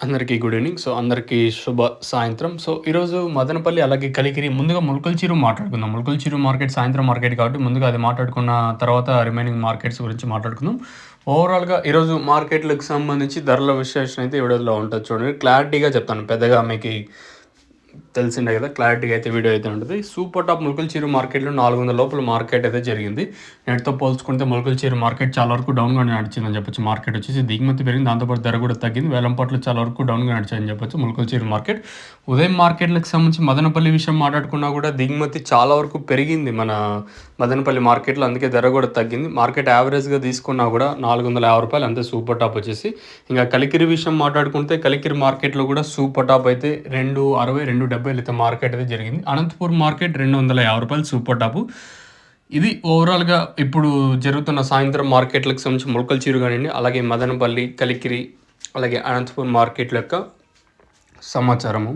అందరికీ good evening. అందరికీ శుభ సాయంత్రం. ఈరోజు మదనపల్లి అలాగే కలికిరి ముందుగా ములకల చెరువు మాట్లాడుకుందాం. ములకల చెరువు మార్కెట్ సాయంత్రం మార్కెట్ కాబట్టి ముందుగా అది మాట్లాడుకున్న తర్వాత రిమైనింగ్ మార్కెట్స్ గురించి మాట్లాడుకుందాం. ఓవరాల్‌గా ఈరోజు మార్కెట్‌లకు సంబంధించి ధరల విశ్లేషణ అయితే ఈ వీడియోలో ఉంటది చూడండి. క్లారిటీగా చెప్తాను. పెద్దగా మీకి తెలిసిందే కదా! క్లారిటీగా అయితే వీడియో అయితే ఉంటది. సూపర్ టాప్ ములకల చెరువు మార్కెట్‌లో 400 లోపల మార్కెట్ అయితే జరిగింది. నేటితో పోల్చుకుంటే ములకల చెరువు మార్కెట్ చాలా వరకు డౌన్‌గా నడిచిందని చెప్పొచ్చు. మార్కెట్ వచ్చేసి దిగుమతి పెరిగింది. దాంతో పాటు ధర కూడా తగ్గింది. వేలంపాట్లు చాలా వరకు డౌన్‌గా నడిచాయని చెప్పొచ్చు ములకల చెరువు మార్కెట్. ఉదయం మార్కెట్‌లకు సంబంధించి మదనపల్లి విషయం మాట్లాడుకున్నా కూడా దిగుమతి చాలా వరకు పెరిగింది మన మదనపల్లి మార్కెట్‌లో. అందుకే ధర కూడా తగ్గింది. మార్కెట్ యావరేజ్‌గా తీసుకున్నా కూడా రూ. 450 అంతే సూపర్ టాప్ వచ్చేసి. ఇంకా కలికిరి విషయం మాట్లాడుకుంటే కలికిరి మార్కెట్‌లో కూడా సూపర్ టాప్ అయితే 260, 270 అయితే మార్కెట్ అయితే జరిగింది. అనంతపూర్ మార్కెట్ రూ. 250 సూపర్ టాపు. ఇది ఓవరాల్‌గా ఇప్పుడు జరుగుతున్న సాయంత్రం మార్కెట్‌లకు సంబంధించి ములకల చెరువు కానియండి, అలాగే మదనపల్లి, కలికిరి, అలాగే అనంతపూర్ మార్కెట్ల యొక్క సమాచారము.